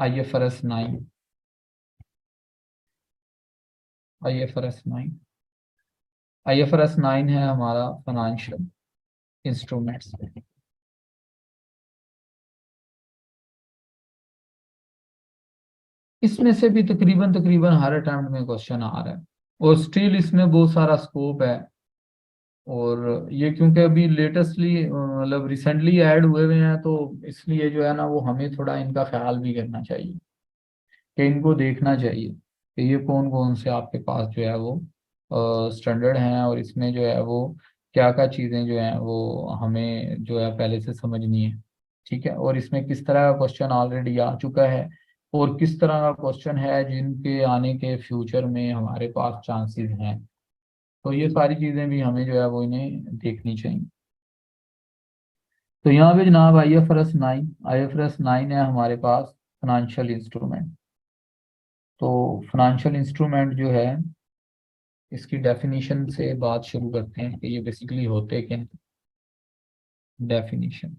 IFRS 9, IFRS 9 है हमारा financial instruments. इसमें से भी तकरीबन तकरीबन हर अटेम्प्ट में क्वेश्चन आ रहा है, और स्टिल इसमें बहुत सारा स्कोप है। और ये क्योंकि अभी लेटेस्टली मतलब रिसेंटली ऐड हुए हुए हैं, तो इसलिए जो है ना वो हमें थोड़ा इनका ख्याल भी करना चाहिए, कि इनको देखना चाहिए कि ये कौन कौन से आपके पास जो है वो स्टैंडर्ड हैं, और इसमें जो है वो क्या क्या चीज़ें जो हैं वो हमें जो है पहले से समझनी है। ठीक है, और इसमें किस तरह का क्वेश्चन ऑलरेडी आ चुका है, और किस तरह का क्वेश्चन है जिनके आने के फ्यूचर में हमारे पास चांसेस हैं। तो ये सारी चीज़ें भी हमें जो है वो इन्हें देखनी चाहिए। तो यहाँ पे जनाब आई एफ आर एस 9 है हमारे पास फाइनेंशियल इंस्ट्रूमेंट। तो फाइनेंशियल इंस्ट्रूमेंट जो है, इसकी डेफिनेशन से बात शुरू करते हैं कि ये बेसिकली होते क्या हैं। डेफिनेशन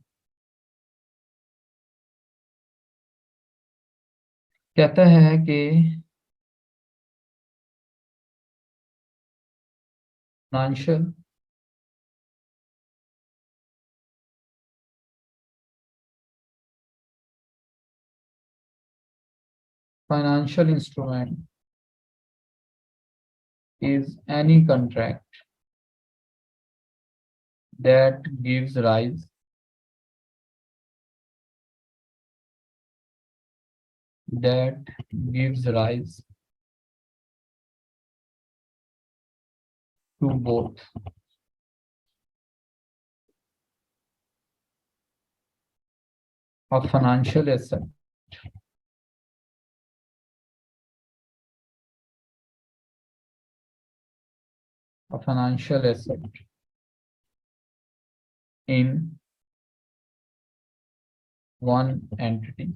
कहता है कि financial financial instrument is any contract that that gives rise to both a financial asset in one entity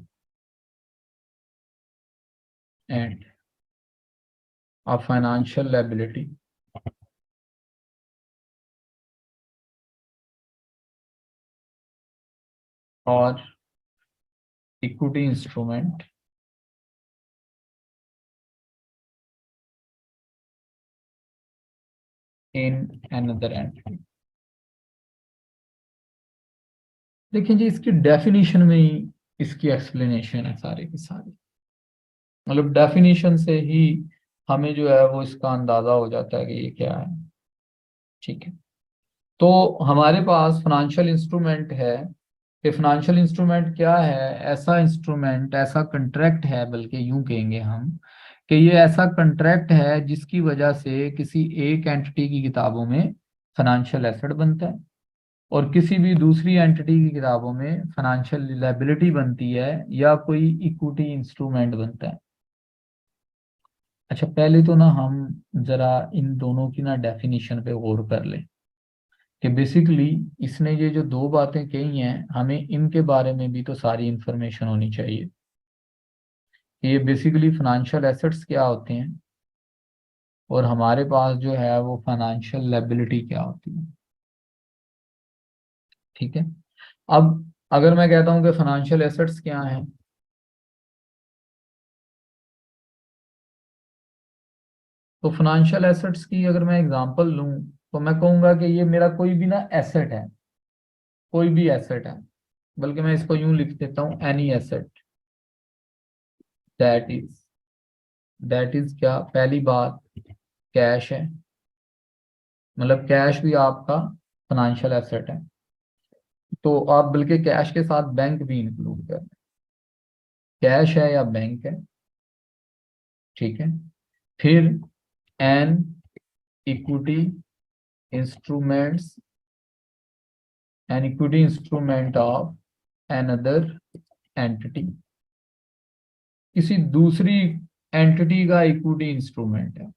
and a financial liability or equity instrument in another entity। देखिए जी, इसकी डेफिनेशन में ही इसकी एक्सप्लेनेशन है सारी की सारी। मतलब डेफिनेशन से ही हमें जो है वो इसका अंदाजा हो जाता है कि ये क्या है। ठीक है, तो हमारे पास फाइनेंशियल इंस्ट्रूमेंट है। कि फाइनेंशियल इंस्ट्रूमेंट क्या है? ऐसा इंस्ट्रूमेंट, ऐसा कंट्रैक्ट है, बल्कि यूं कहेंगे हम कि ये ऐसा कंट्रैक्ट है जिसकी वजह से किसी एक एंटिटी की किताबों में फाइनेंशियल एसेट बनता है, और किसी भी दूसरी एंटिटी की किताबों में फाइनेंशियल लायबिलिटी बनती है, या कोई इक्विटी इंस्ट्रूमेंट बनता है। अच्छा, पहले तो ना हम जरा इन दोनों की ना डेफिनेशन पे गौर कर लें कि बेसिकली इसने ये जो दो बातें कही हैं, हमें इनके बारे में भी तो सारी इंफॉर्मेशन होनी चाहिए कि ये बेसिकली फाइनेंशियल एसेट्स क्या होते हैं, और हमारे पास जो है वो फाइनेंशियल लायबिलिटी क्या होती है। ठीक है, अब अगर मैं कहता हूं कि फाइनेंशियल एसेट्स क्या हैं, तो फाइनेंशियल एसेट्स की अगर मैं एग्जांपल लूं, तो मैं कहूंगा कि ये मेरा कोई भी ना एसेट है, कोई भी एसेट है। बल्कि मैं इसको यूं लिख देता हूं, एनी एसेट दैट इज क्या, पहली बात कैश है। मतलब कैश भी आपका फाइनेंशियल एसेट है। तो आप बल्कि कैश के साथ बैंक भी इंक्लूड कर, कैश है या बैंक है। ठीक है, फिर an equity instruments an equity instrument of another entity, किसी दूसरी एंटिटी का इक्विटी इंस्ट्रूमेंट है,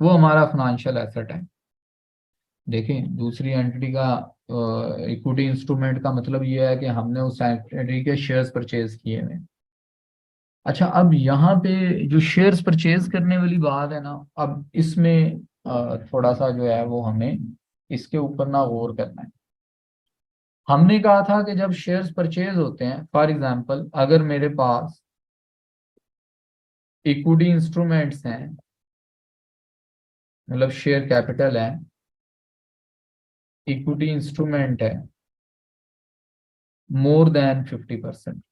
वो हमारा फाइनेंशियल एसेट है। देखें, दूसरी एंटिटी का इक्विटी इंस्ट्रूमेंट का मतलब ये है कि हमने उस एंटिटी के शेयर्स परचेज किए हैं। अच्छा, अब यहाँ पे जो शेयर्स परचेज करने वाली बात है ना, अब इसमें थोड़ा सा जो है वो हमें इसके ऊपर ना गौर करना है। हमने कहा था कि जब शेयर्स परचेज होते हैं, फॉर एग्जांपल अगर मेरे पास इक्विटी इंस्ट्रूमेंट्स हैं, मतलब शेयर कैपिटल है, इक्विटी इंस्ट्रूमेंट है more than 50%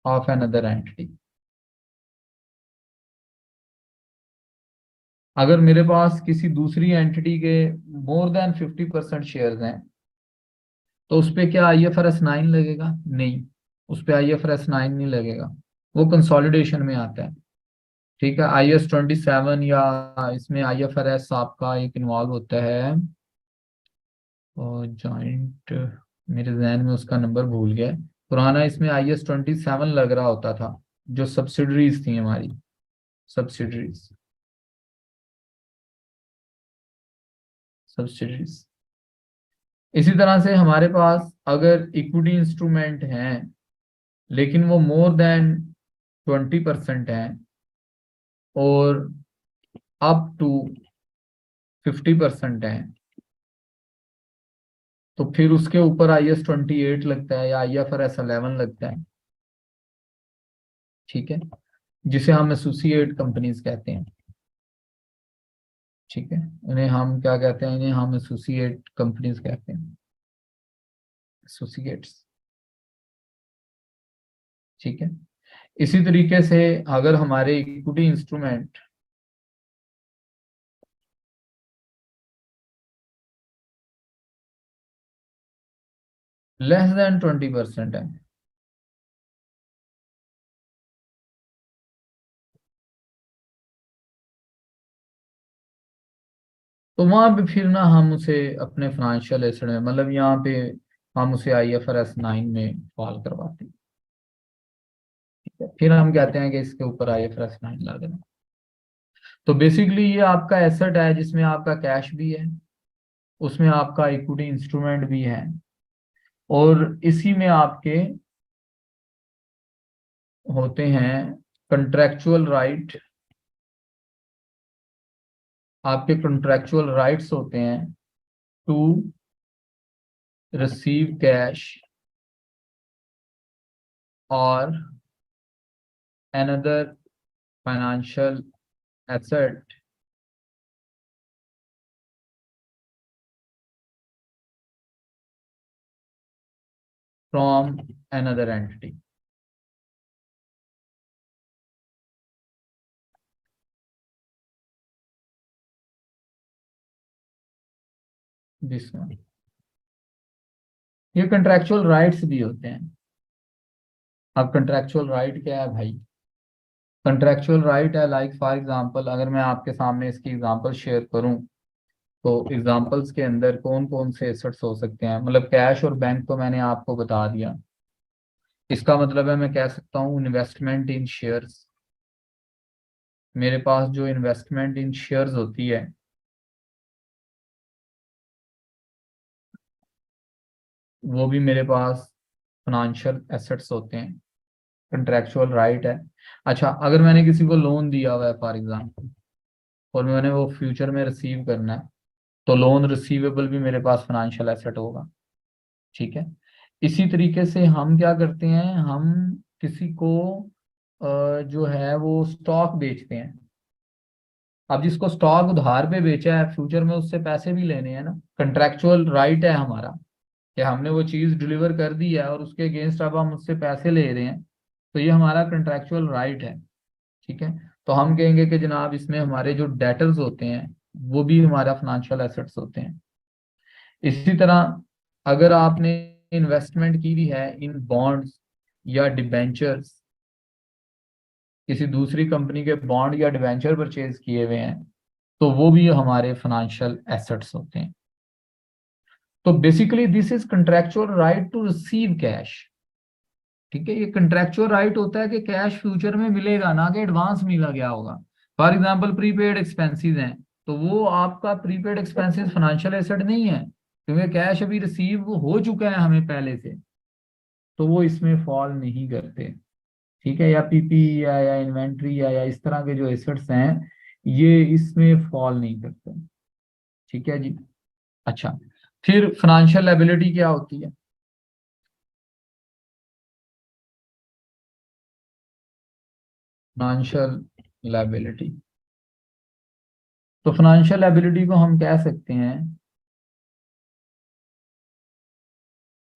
of another entity. अगर मेरे पास किसी दूसरी एंटिटी के मोर देन 50% शेयर्स हैं तो उस पे क्या IFRS 9 लगेगा? नहीं, उस पे IFRS 9 नहीं लगेगा, वो कंसोलिडेशन में आता है। ठीक है, IS 27 या इसमें IFRS आपका एक इन्वॉल्व होता है, और जॉइंट, मेरे जहन में उसका नंबर भूल गया है। पुराना इसमें IS 27 लग रहा होता था, जो सब्सिडरीज थी हमारी, सब्सिडरीज सब्सिडरीज। इसी तरह से हमारे पास अगर इक्विटी इंस्ट्रूमेंट हैं लेकिन वो मोर देन 20% है और अप टू 50% है, तो फिर उसके ऊपर IS 28 लगता है या IFRS 11 लगता है। ठीक है, जिसे हम एसोसिएट कंपनीज कहते हैं। ठीक है, इन्हें हम क्या कहते हैं? इन्हें हम एसोसिएट कंपनीज कहते हैं, एसोसिएट्स। ठीक है, इसी तरीके से अगर हमारे इक्विटी इंस्ट्रूमेंट लेस देन 20% है, तो वहां पे फिर ना हम उसे अपने फाइनेंशियल एसेट में, मतलब यहाँ पे हम उसे IFRS 9 में फॉल करवाते हैं। ठीक है, फिर हम कहते हैं कि इसके ऊपर IFRS 9 ला देना। तो बेसिकली ये आपका एसेट है जिसमें आपका कैश भी है, उसमें आपका इक्विटी इंस्ट्रूमेंट भी है, और इसी में आपके होते हैं कंट्रेक्चुअल राइट, आपके कंट्रेक्चुअल राइट्स होते हैं टू रिसीव कैश और another financial asset from another entity. This one, ये कंट्रेक्चुअल राइट्स भी होते हैं। अब कंट्रेक्चुअल राइट क्या है भाई? कंट्रेक्चुअल राइट है, लाइक फॉर एग्जांपल अगर मैं आपके सामने इसकी एग्जांपल शेयर करूं तो एग्जांपल्स के अंदर कौन कौन से एसेट्स हो सकते हैं, मतलब कैश और बैंक तो मैंने आपको बता दिया। इसका मतलब है मैं कह सकता हूँ इन्वेस्टमेंट इन शेयर्स, मेरे पास जो इन्वेस्टमेंट इन शेयर्स होती है वो भी मेरे पास फाइनेंशियल एसेट्स होते हैं, कंट्रेक्चुअल राइट है। अच्छा, अगर मैंने किसी को लोन दिया हुआ है फॉर एग्जांपल और मैंने वो फ्यूचर में रिसीव करना है, तो लोन रिसीवेबल भी मेरे पास फाइनेंशियल एसेट होगा। ठीक है, इसी तरीके से हम क्या करते हैं, हम किसी को जो है वो स्टॉक बेचते हैं। अब जिसको स्टॉक उधार पे बेचा है, फ्यूचर में उससे पैसे भी लेने हैं ना, कंट्रेक्चुअल राइट है हमारा कि हमने वो चीज डिलीवर कर दी है और उसके अगेंस्ट अब हम उससे पैसे ले रहे हैं, तो ये हमारा कंट्रेक्चुअल राइट है। ठीक है, तो हम कहेंगे कि जनाब इसमें हमारे जो डेटर्स होते हैं वो भी हमारा फाइनेंशियल एसेट्स होते हैं। इसी तरह अगर आपने इन्वेस्टमेंट की भी है इन बॉन्ड्स या डिबेंचर्स, किसी दूसरी कंपनी के बॉन्ड या डिबेंचर परचेज किए हुए हैं, तो वो भी हमारे फाइनेंशियल एसेट्स होते हैं। तो basically this is contractual right to receive cash. ठीक है, ये कंट्रेक्चुअल राइट होता है कि कैश फ्यूचर में मिलेगा, ना कि एडवांस मिला गया होगा। फॉर एग्जांपल प्रीपेड एक्सपेंसेस हैं, तो वो आपका प्रीपेड एक्सपेंसेस फाइनेंशियल एसेट नहीं है, क्योंकि कैश अभी रिसीव हो चुका है हमें पहले से, तो वो इसमें फॉल नहीं करते। ठीक है, या पीपी या इन्वेंट्री या इस तरह के जो एसेट्स हैं ये इसमें फॉल नहीं करते। ठीक है जी। अच्छा, फिर फाइनेंशियल एबिलिटी क्या होती है? Financial liability. तो फाइनेंशियल लायबिलिटी को हम कह सकते हैं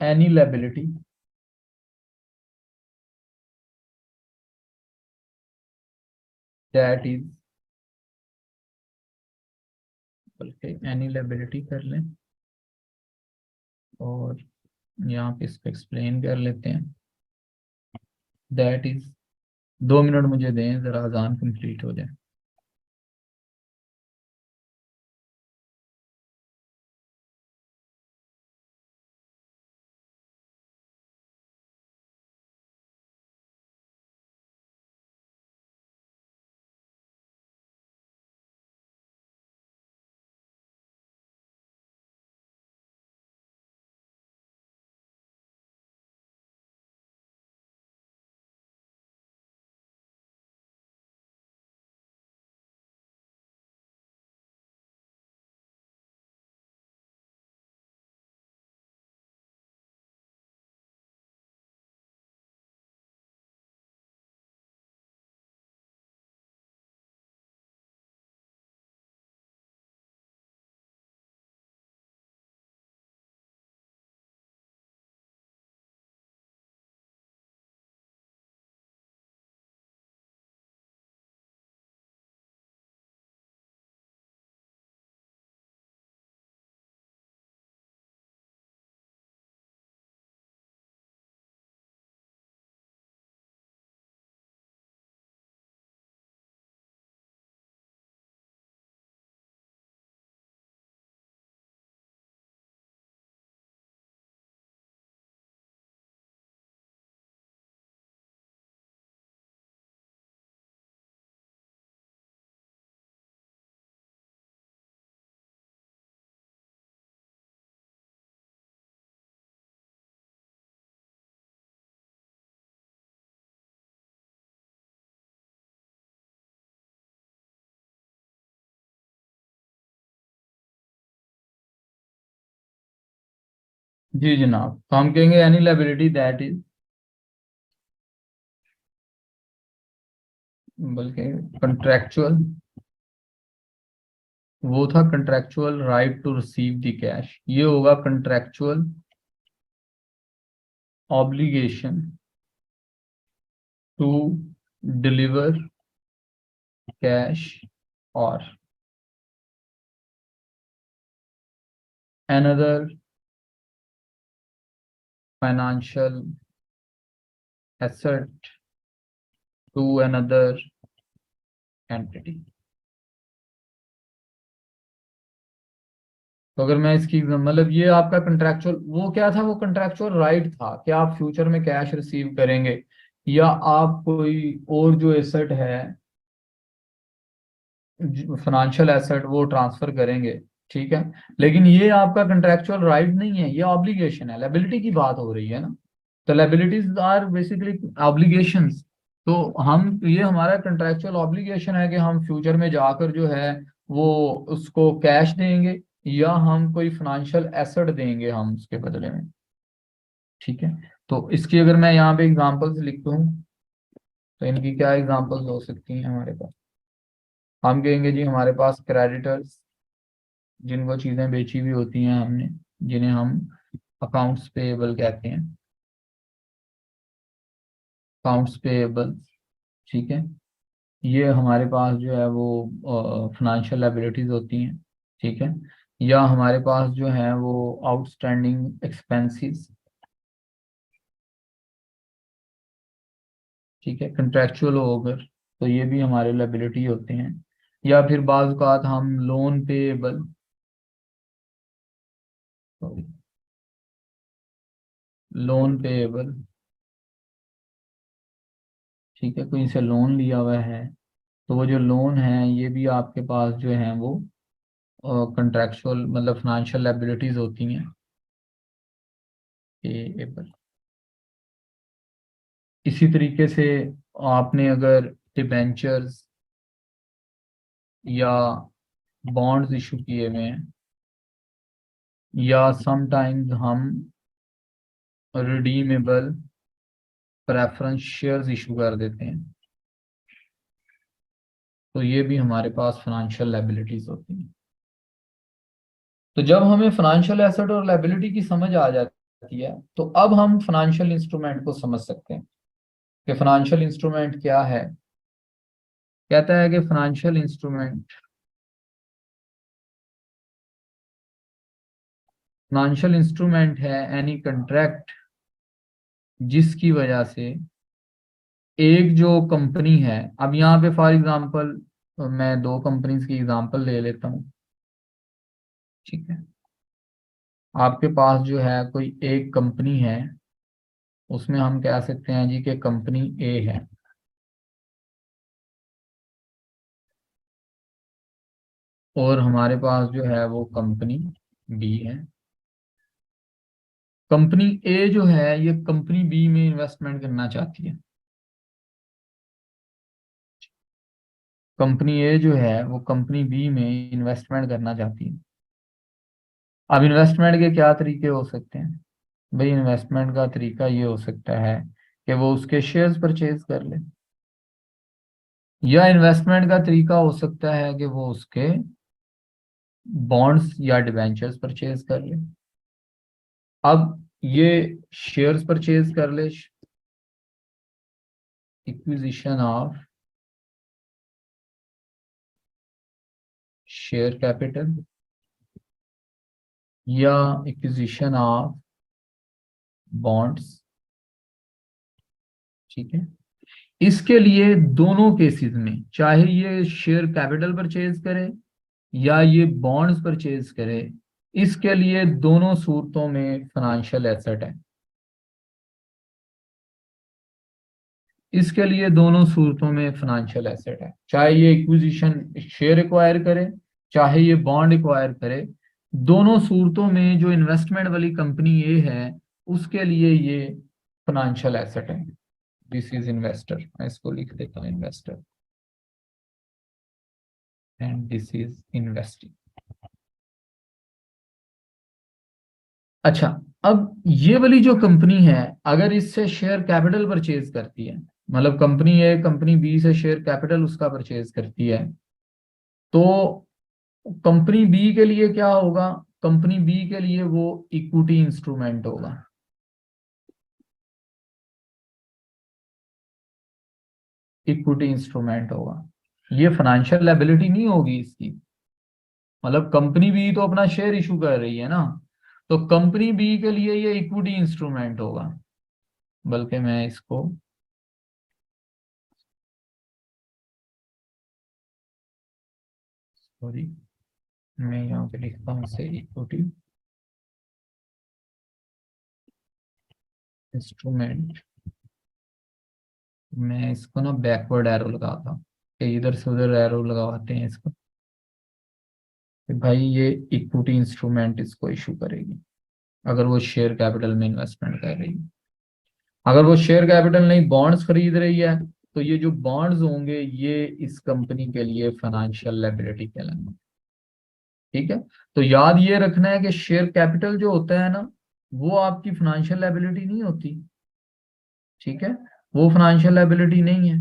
एनी लायबिलिटी दैट इज, बल्कि एनी लायबिलिटी कर लें और यहाँ पे इसको एक्सप्लेन कर लेते हैं। दैट इज, 2 मिनट मुझे दें जरा, अजान कंप्लीट हो जाए। जी जनाब, तो हम कहेंगे एनी लायबिलिटी दैट इज, बल्कि कंट्रैक्चुअल, वो था contractual right to receive the cash, ये होगा contractual obligation to deliver cash और another financial asset to another entity। तो अगर मैं इसकी मतलब, ये आपका कंट्रैक्चुअल वो क्या था, वो कंट्रैक्चुअल राइट था कि आप फ्यूचर में कैश रिसीव करेंगे या आप कोई और जो एसेट है, फाइनेंशियल एसेट, वो ट्रांसफर करेंगे। ठीक है, लेकिन ये आपका कंट्रैक्चुअल राइट नहीं है, ये ऑब्लिगेशन है, लायबिलिटी की बात हो रही है ना। तो लायबिलिटीज आर बेसिकली ऑब्लिगेशंस। तो हम, ये हमारा कंट्रैक्चुअल ऑब्लिगेशन है कि हम फ्यूचर में जाकर जो है वो उसको कैश देंगे या हम कोई फाइनेंशियल एसेट देंगे हम उसके बदले में। ठीक है, तो इसकी अगर मैं यहाँ पे एग्जांपल्स लिखता हूँ तो इनकी क्या एग्जांपल्स हो सकती हैं हमारे पास। हम कहेंगे जी हमारे पास क्रेडिटर्स, जिनको चीजें बेची हुई होती हैं हमने, जिन्हें हम अकाउंट्स पेएबल कहते हैं, अकाउंट्स पेएबल। ठीक है, ये हमारे पास जो है वो फाइनेंशियल लायबिलिटीज होती हैं। ठीक है, या हमारे पास जो है वो आउटस्टैंडिंग एक्सपेंसेस। ठीक है, कंट्रेक्चुअल हो अगर तो ये भी हमारे लायबिलिटी होते हैं। या फिर बाज़ औक़ात हम लोन पेएबल, लोन पेएबल, ठीक है, कोई से लोन लिया हुआ है तो वो जो लोन है ये भी आपके पास जो है वो कंट्रेक्चुअल मतलब फाइनेंशियल लायबिलिटीज होती हैं, पेएबल। इसी तरीके से आपने अगर डिबेंचर्स या बॉन्ड्स इशू किए हुए हैं, या समटाइम्स हम रिडीमेबल प्रेफरेंस शेयर्स इशू कर देते हैं। तो ये भी हमारे पास फाइनेंशियल लायबिलिटीज होती हैं। तो जब हमें फाइनेंशियल एसेट और लायबिलिटी की समझ आ जाती है, तो अब हम फाइनेंशियल इंस्ट्रूमेंट को समझ सकते हैं कि फाइनेंशियल इंस्ट्रूमेंट क्या है। कहता है कि फाइनेंशियल इंस्ट्रूमेंट है एनी कंट्रैक्ट जिसकी वजह से एक जो कंपनी है, अब यहाँ पे फॉर एग्जांपल मैं दो कंपनीज की एग्जांपल ले लेता हूँ। ठीक है, आपके पास जो है कोई एक कंपनी है, उसमें हम कह सकते हैं जी कि कंपनी ए है, और हमारे पास जो है वो कंपनी बी है। कंपनी ए जो है ये कंपनी बी में इन्वेस्टमेंट करना चाहती है। कंपनी ए जो है वो कंपनी बी में इन्वेस्टमेंट करना चाहती है। अब इन्वेस्टमेंट के क्या तरीके हो सकते हैं? भाई इन्वेस्टमेंट का तरीका ये हो सकता है कि वो उसके शेयर्स परचेज कर ले, या इन्वेस्टमेंट का तरीका हो सकता है कि वो उसके बॉन्ड्स या डिबेंचर्स परचेज कर ले। अब ये शेयर्स परचेज कर ले, इक्विजिशन ऑफ शेयर कैपिटल, या इक्विजिशन ऑफ बॉन्ड्स। ठीक है, इसके लिए दोनों केसेस में, चाहे ये शेयर कैपिटल परचेज करे या ये बॉन्ड्स परचेज करे, इसके लिए दोनों सूरतों में फाइनेंशियल एसेट है। इसके लिए दोनों सूरतों में फाइनेंशियल एसेट है, चाहे ये इक्विजिशन शेयर एक्वायर करे, चाहे ये बॉन्ड एक्वायर करे। दोनों सूरतों में जो इन्वेस्टमेंट वाली कंपनी ये है, उसके लिए ये फाइनेंशियल एसेट है। दिस इज इन्वेस्टर, मैं इसको लिख देता हूँ investor, and this is investing. अच्छा, अब ये वाली जो कंपनी है, अगर इससे शेयर कैपिटल परचेज करती है, मतलब कंपनी ए कंपनी बी से शेयर कैपिटल उसका परचेज करती है, तो कंपनी बी के लिए क्या होगा? कंपनी बी के लिए वो इक्विटी इंस्ट्रूमेंट होगा। इक्विटी इंस्ट्रूमेंट होगा, ये फाइनेंशियल लायबिलिटी नहीं होगी इसकी। मतलब कंपनी बी तो अपना शेयर इशू कर रही है ना, तो कंपनी बी के लिए ये इक्विटी इंस्ट्रूमेंट होगा। बल्कि मैं इसको, सॉरी, मैं यहाँ पे लिखता हूँ से इक्विटी इंस्ट्रूमेंट। मैं इसको ना बैकवर्ड एरो लगाता हूँ, कि इधर से उधर एरो लगाते हैं इसको, कि भाई ये इक्विटी इंस्ट्रूमेंट इसको इशू करेगी अगर वो शेयर कैपिटल में इन्वेस्टमेंट कर रही है। अगर वो शेयर कैपिटल नहीं बॉन्ड्स खरीद रही है, तो ये जो बॉन्ड्स होंगे ये इस कंपनी के लिए फाइनेंशियल लायबिलिटी कहलाएंगे। ठीक है, तो याद ये रखना है कि शेयर कैपिटल जो होता है ना, वो आपकी फाइनेंशियल लायबिलिटी नहीं होती। ठीक है, वो फाइनेंशियल लायबिलिटी नहीं है।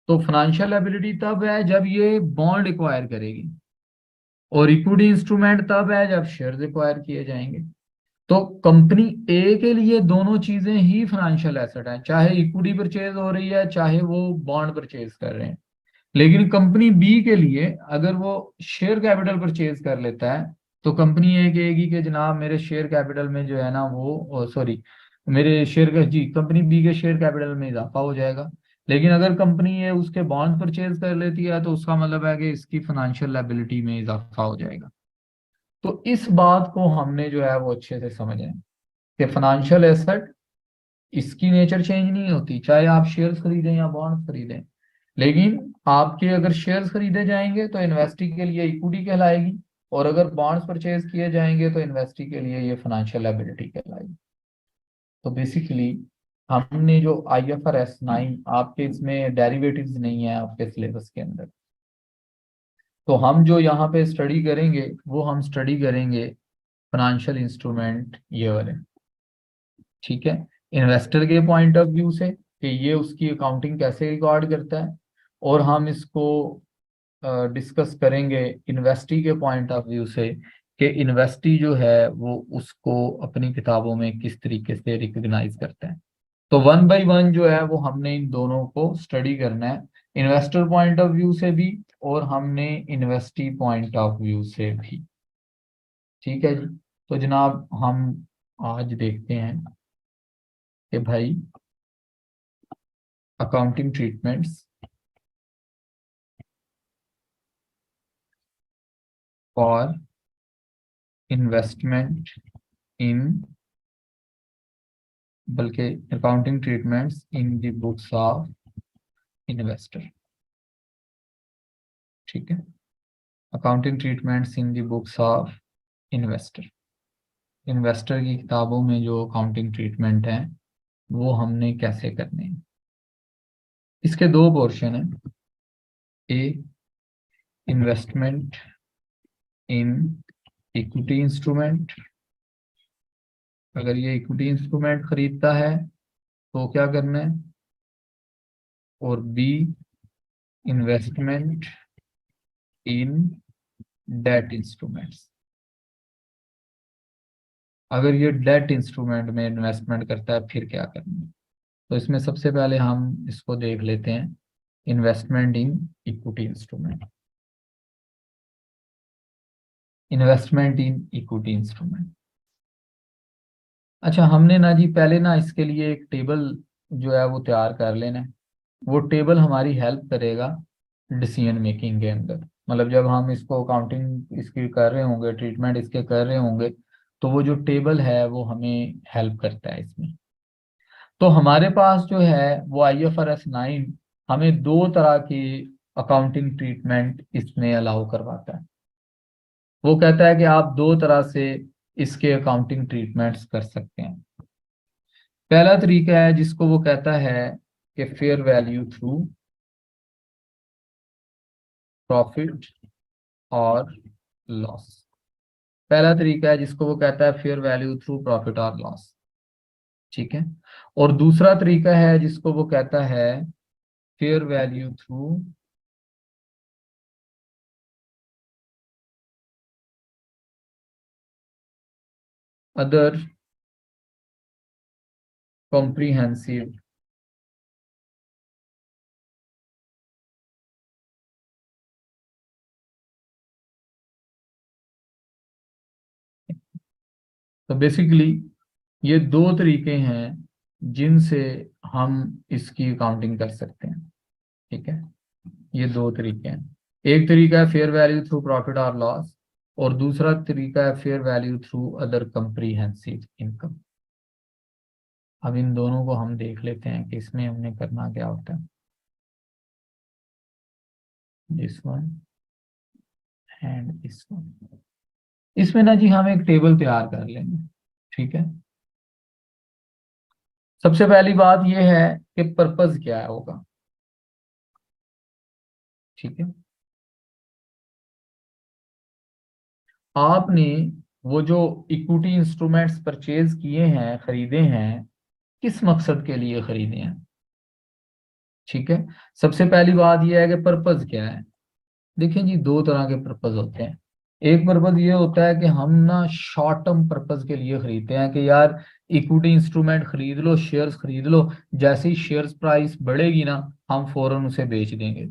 तो फाइनेंशियल लायबिलिटी तब है जब ये बॉन्ड एक्वायर करेगी, और इक्विटी इंस्ट्रूमेंट तब है जब शेयर एक्वायर किए जाएंगे। तो कंपनी ए के लिए दोनों चीजें ही फाइनेंशियल एसेट है, चाहे इक्विटी परचेज हो रही है चाहे वो बॉन्ड परचेज कर रहे हैं। लेकिन कंपनी बी के लिए अगर वो शेयर कैपिटल परचेज कर लेता है, तो कंपनी ए कहेगी कि जनाब मेरे शेयर कैपिटल में जो है ना वो, सॉरी, मेरे शेयर का जी कंपनी बी के शेयर कैपिटल में इजाफा हो जाएगा। लेकिन अगर कंपनी ए उसके बॉन्ड परचेज कर लेती है, तो उसका मतलब है कि इसकी फाइनेंशियल लायबिलिटी में इजाफा हो जाएगा। तो इस बात को हमने जो है वो अच्छे से समझे कि फाइनेंशियल एसेट, इसकी नेचर चेंज नहीं होती, चाहे आप शेयर्स खरीदें या बॉन्ड खरीदें। लेकिन आपके अगर शेयर्स खरीदे जाएंगे तो इन्वेस्टी के लिए इक्विटी कहलाएगी, और अगर बॉन्ड्स परचेज किए जाएंगे तो इन्वेस्टी के लिए ये फाइनेंशियल लायबिलिटी कहलाएगी। तो बेसिकली हमने जो IFRS 9, आपके इसमें डेरिवेटिव्स नहीं है आपके सिलेबस के अंदर, तो हम जो यहाँ पे स्टडी करेंगे वो हम स्टडी करेंगे फाइनेंशियल इंस्ट्रूमेंट ये वाले। ठीक है, इन्वेस्टर के पॉइंट ऑफ व्यू से कि ये उसकी अकाउंटिंग कैसे रिकॉर्ड करता है, और हम इसको डिस्कस करेंगे इन्वेस्टी के पॉइंट ऑफ व्यू से कि इन्वेस्टी जो है वो उसको अपनी किताबों में किस तरीके से रिकग्नाइज करते हैं। तो वन बाय वन जो है वो हमने इन दोनों को स्टडी करना है, इन्वेस्टर पॉइंट ऑफ व्यू से भी और हमने इन्वेस्टी पॉइंट ऑफ व्यू से भी। ठीक है जी। तो जनाब हम आज देखते हैं कि भाई accounting treatments for investment in, बल्कि accounting treatments in the books of investor. ठीक है, accounting treatments in the books of investor. Investor की किताबों में जो अकाउंटिंग ट्रीटमेंट है वो हमने कैसे करने हैं। इसके दो पोर्शन है, ए इन्वेस्टमेंट इन इक्विटी इंस्ट्रूमेंट, अगर ये इक्विटी इंस्ट्रूमेंट खरीदता है तो क्या करना है, और B investment in debt instruments, अगर ये डेट इंस्ट्रूमेंट में इन्वेस्टमेंट करता है फिर क्या करना है। तो इसमें सबसे पहले हम इसको देख लेते हैं, investment in equity instrument. Investment in equity instrument, अच्छा हमने ना जी पहले ना इसके लिए एक टेबल जो है वो तैयार कर लेना है। वो टेबल हमारी हेल्प करेगा डिसीजन मेकिंग के अंदर, मतलब जब हम इसको अकाउंटिंग इसकी कर रहे होंगे, ट्रीटमेंट इसके कर रहे होंगे, तो वो जो टेबल है वो हमें हेल्प करता है इसमें। तो हमारे पास जो है वो IFRS 9 हमें दो तरह की अकाउंटिंग ट्रीटमेंट इसमें अलाउ करवाता है। वो कहता है कि आप दो तरह से इसके अकाउंटिंग ट्रीटमेंट्स कर सकते हैं। पहला तरीका है जिसको वो कहता है कि फेयर वैल्यू थ्रू प्रॉफिट और लॉस। पहला तरीका है जिसको वो कहता है फेयर वैल्यू थ्रू प्रॉफिट और लॉस। ठीक है, और दूसरा तरीका है जिसको वो कहता है fair value through other comprehensive तो बेसिकली ये दो तरीके हैं जिनसे हम इसकी अकाउंटिंग कर सकते हैं। ठीक है, ये दो तरीके हैं, एक तरीका है फेयर वैल्यू थ्रू प्रॉफिट और लॉस, और दूसरा तरीका है fair value through other comprehensive income. अब इन दोनों को हम देख लेते हैं कि इसमें हमने करना क्या होता है। This one and this one, इसमें ना जी हम एक टेबल तैयार कर लेंगे। ठीक है, सबसे पहली बात यह है कि पर्पस क्या होगा। ठीक है, आपने वो जो इक्विटी इंस्ट्रूमेंट्स परचेज किए हैं, खरीदे हैं, किस मकसद के लिए खरीदे हैं। ठीक है, सबसे पहली बात यह है कि पर्पस क्या है। देखिए जी दो तरह के पर्पस होते हैं। एक पर्पस ये होता है कि हम ना शॉर्ट टर्म पर्पस के लिए खरीदते हैं कि यार इक्विटी इंस्ट्रूमेंट खरीद लो, शेयर्स खरीद लो, जैसे ही शेयर्स प्राइस बढ़ेगी ना हम फौरन उसे बेच देंगे।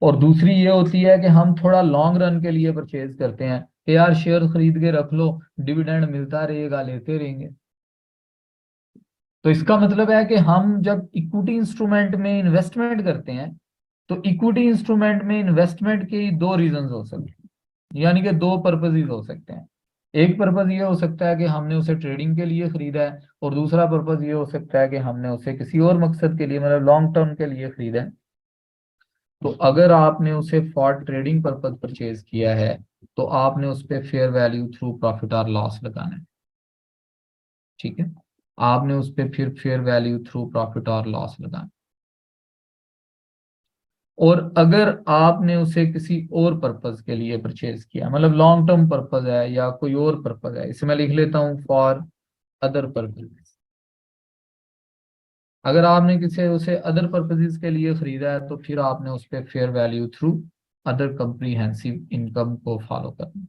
और दूसरी ये होती है कि हम थोड़ा लॉन्ग रन के लिए परचेज करते हैं कि यार शेयर खरीद के रख लो, डिविडेंड मिलता रहेगा, लेते रहेंगे। तो इसका मतलब है कि हम जब इक्विटी इंस्ट्रूमेंट में इन्वेस्टमेंट करते हैं तो इक्विटी इंस्ट्रूमेंट में इन्वेस्टमेंट के दो रीजंस हो सकते हैं, यानी कि दो पर्पसेस हो सकते हैं। एक पर्पस ये हो सकता है कि हमने उसे ट्रेडिंग के लिए खरीदा है, और दूसरा पर्पस ये हो सकता है कि हमने उसे किसी और मकसद के लिए, मतलब लॉन्ग टर्म के लिए खरीदा है। तो अगर आपने उसे फॉर ट्रेडिंग पर्पज परचेज किया है तो आपने उस पर फेयर वैल्यू थ्रू प्रॉफिट और लॉस लगाना है। ठीक है, आपने उस पर फिर फेयर वैल्यू थ्रू प्रॉफिट और लॉस लगाना। और अगर आपने उसे किसी और पर्पज के लिए परचेज किया, मतलब लॉन्ग टर्म पर्पज है या कोई और पर्पज है, इसे मैं लिख लेता हूं फॉर अदर पर्पज। अगर आपने किसी उसे अदर पर्पसेस के लिए खरीदा है तो फिर आपने उस पर fair value through other comprehensive income को फॉलो करना।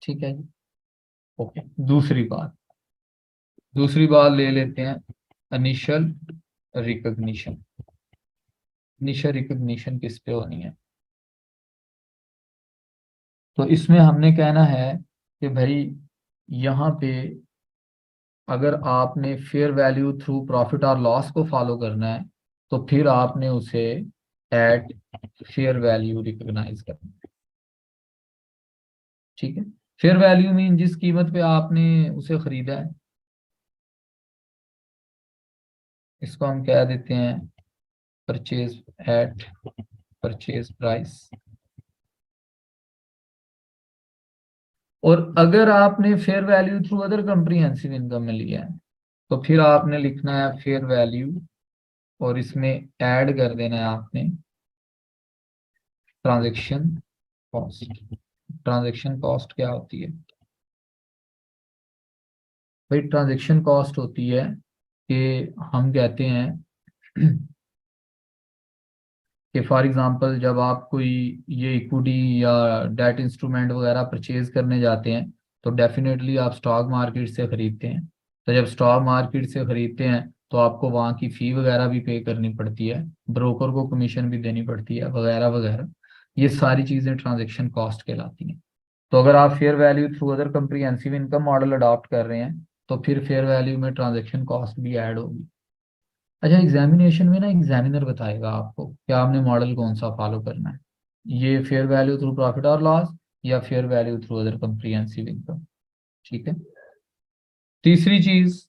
ठीक है जी। ओके, दूसरी बात ले लेते हैं, इनिशियल रिकॉग्निशन। इनिशियल रिकॉग्निशन किस पे होनी है? तो इसमें हमने कहना है कि भाई यहाँ पे अगर आपने फेयर वैल्यू थ्रू प्रॉफिट और लॉस को फॉलो करना है तो फिर आपने उसे एट फेयर वैल्यू रिकॉग्नाइज करना है। ठीक है, फेयर वैल्यू मीन जिस कीमत पे आपने उसे खरीदा है, इसको हम कह देते हैं परचेज एट परचेज प्राइस। और अगर आपने fair value through other comprehensive income में लिया है तो फिर आपने लिखना है फेयर वैल्यू और इसमें ऐड कर देना है आपने ट्रांजैक्शन कॉस्ट। ट्रांजैक्शन कॉस्ट क्या होती है भाई? ट्रांजैक्शन कॉस्ट होती है कि हम कहते हैं कि फॉर एग्जांपल जब आप कोई ये इक्विटी या डेट इंस्ट्रूमेंट वगैरह परचेज करने जाते हैं तो डेफिनेटली आप स्टॉक मार्केट से खरीदते हैं। तो जब स्टॉक मार्केट से खरीदते हैं तो आपको वहाँ की फी वगैरह भी पे करनी पड़ती है, ब्रोकर को कमीशन भी देनी पड़ती है, वगैरह वगैरह। ये सारी चीज़ें ट्रांजेक्शन कॉस्ट कहलाती हैं। तो अगर आप fair value through other comprehensive income model adopt कर रहे हैं तो फिर फेयर वैल्यू में ट्रांजेक्शन कॉस्ट भी ऐड होगी। अच्छा, एग्जामिनेशन में ना एग्जामिनर बताएगा आपको कि आपने मॉडल कौन सा फॉलो करना है, ये फेयर वैल्यू थ्रू प्रॉफिट और लॉस या fair value through other comprehensive income. ठीक है। तीसरी चीज,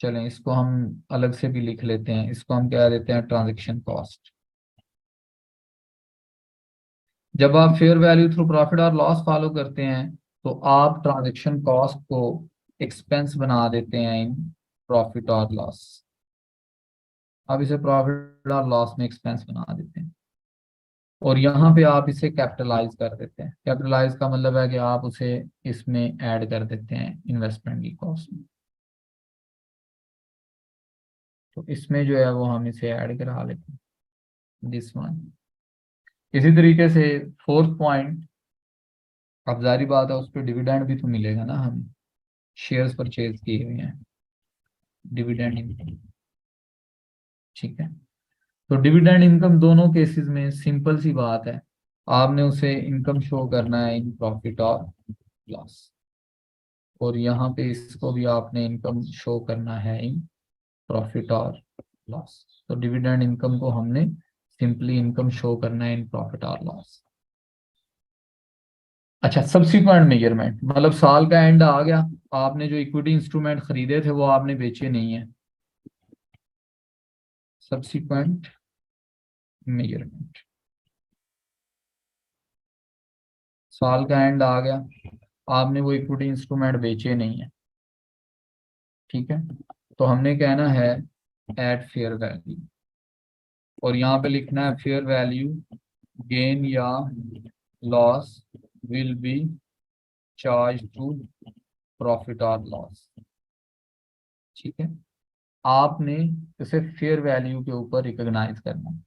चलें इसको हम अलग से भी लिख लेते हैं, इसको हम क्या देते हैं ट्रांजेक्शन कॉस्ट। जब आप फेयर वैल्यू थ्रू प्रॉफिट और लॉस फॉलो करते हैं तो आप ट्रांजेक्शन कॉस्ट को एक्सपेंस बना देते हैं इन प्रॉफिट और लॉस। आप इसे प्रॉफिट और लॉस में एक्सपेंस बना देते हैं और यहाँ पे आप इसे कैपिटलाइज कर देते हैं। कैपिटलाइज का मतलब है कि आप उसे इसमें ऐड कर देते हैं इन्वेस्टमेंट की कॉस्ट में। तो इसमें जो है वो हम इसे ऐड करा लेते हैं, दिस वन। इसी तरीके से फोर्थ पॉइंट, अब जारी बात है उस पर डिविडेंड भी तो मिलेगा ना, हमें शेयर्स परचेज किए हुए हैं, डिविडेंड इनकम। ठीक है, तो डिविडेंड इनकम दोनों केसेस में सिंपल सी बात है, आपने उसे इनकम शो करना है इन प्रॉफिट और लॉस। और यहाँ पे इसको भी आपने इनकम शो करना है इन प्रॉफिट और लॉस। तो डिविडेंड इनकम को हमने सिंपली इनकम शो करना है इन प्रॉफिट और लॉस। अच्छा, सब्सिक्वेंट मेजरमेंट मतलब साल का एंड आ गया, आपने जो इक्विटी इंस्ट्रूमेंट खरीदे थे वो आपने बेचे नहीं है। सब्सिक्वेंट मेजरमेंट, साल का एंड आ गया, आपने वो इक्विटी इंस्ट्रूमेंट बेचे नहीं है। ठीक है, तो हमने कहना है एट फेयर वैल्यू और यहाँ पे लिखना है फेयर वैल्यू गेन या loss will be charge to profit और लॉस। ठीक है, आपने इसे फेयर वैल्यू के ऊपर रिकॉग्नाइज करना है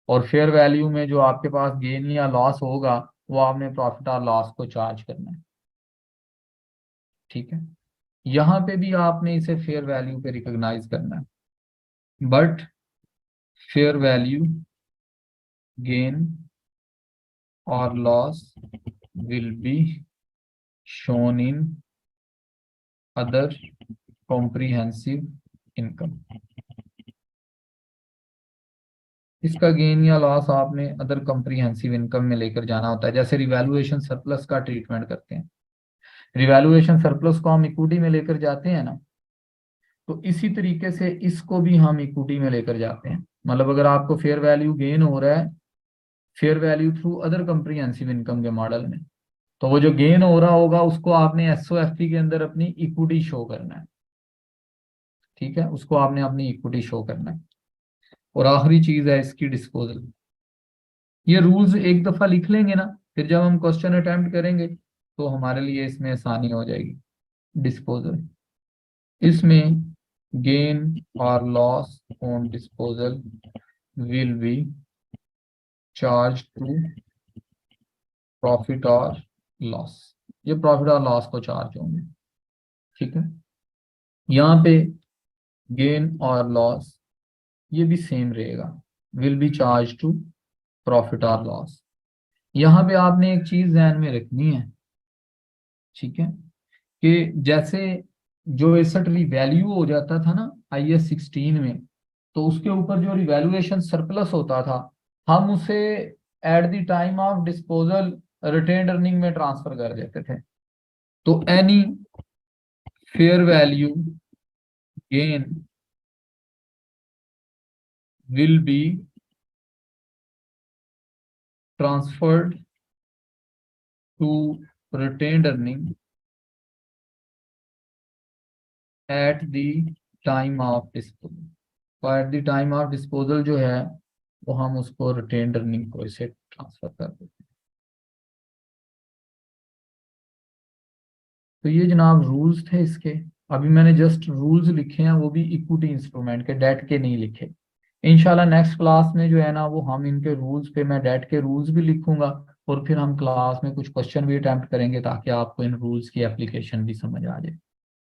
और फेयर वैल्यू में जो आपके पास गेन या लॉस होगा वो आपने प्रॉफिट और लॉस को चार्ज करना है। ठीक है, यहाँ पे भी आपने इसे फेयर वैल्यू पे रिकॉग्नाइज करना है, बट फेयर वैल्यू गेन और loss will be shown in other comprehensive income. इसका गेन या लॉस आपने अदर कॉम्प्रिहेंसिव इनकम में लेकर जाना होता है, जैसे रिवैल्यूएशन सरप्लस का ट्रीटमेंट करते हैं। रिवैल्यूएशन सरप्लस को हम इक्विटी में लेकर जाते हैं ना, तो इसी तरीके से इसको भी हम इक्विटी में लेकर जाते हैं। मतलब अगर आपको फेयर वैल्यू गेन हो रहा है fair value through other comprehensive income के मॉडल में, तो वो जो गेन हो रहा होगा उसको आपने एसओएफपी के अंदर अपनी इक्विटी शो करना है। ठीक है, उसको आपने अपनी इक्विटी शो करना है। और आखिरी चीज है इसकी डिस्पोजल। ये रूल्स एक दफा लिख लेंगे ना, फिर जब हम क्वेश्चन अटेम्प्ट करेंगे तो हमारे लिए इसमें आसानी हो जाएगी। डिस्पोजल, इसमें गेन और loss on disposal will be charge to profit और लॉस, ये प्रॉफिट और लॉस को चार्ज होंगे। ठीक है, यहाँ पे गेन और लॉस ये भी सेम रहेगा, will be charge to profit और लॉस। यहाँ पे आपने एक चीज ध्यान में रखनी है, ठीक है, कि जैसे जो एसेट रिवैल्यू हो जाता था ना IAS 16 में, तो उसके ऊपर जो रिवैल्यूएशन सरप्लस होता था, हम उसे at the time of disposal retained earning में ट्रांसफर कर देते थे। तो any fair value gain will be transferred to retained earning at the time of disposal. तो at the time of disposal जो है वो हम उसको रिटेन्ड अर्निंग को इसे ट्रांसफर कर देते हैं। तो ये जनाब रूल्स थे इसके। अभी मैंने जस्ट रूल्स लिखे हैं, वो भी इक्विटी इंस्ट्रूमेंट के, डेट के नहीं लिखे। इंशाल्लाह नेक्स्ट क्लास में जो है ना वो हम इनके रूल्स पे, मैं डेट के रूल्स भी लिखूंगा और फिर हम क्लास में कुछ क्वेश्चन भी अटेम्प्ट करेंगे ताकि आपको इन रूल्स की एप्लीकेशन भी समझ आ जाए।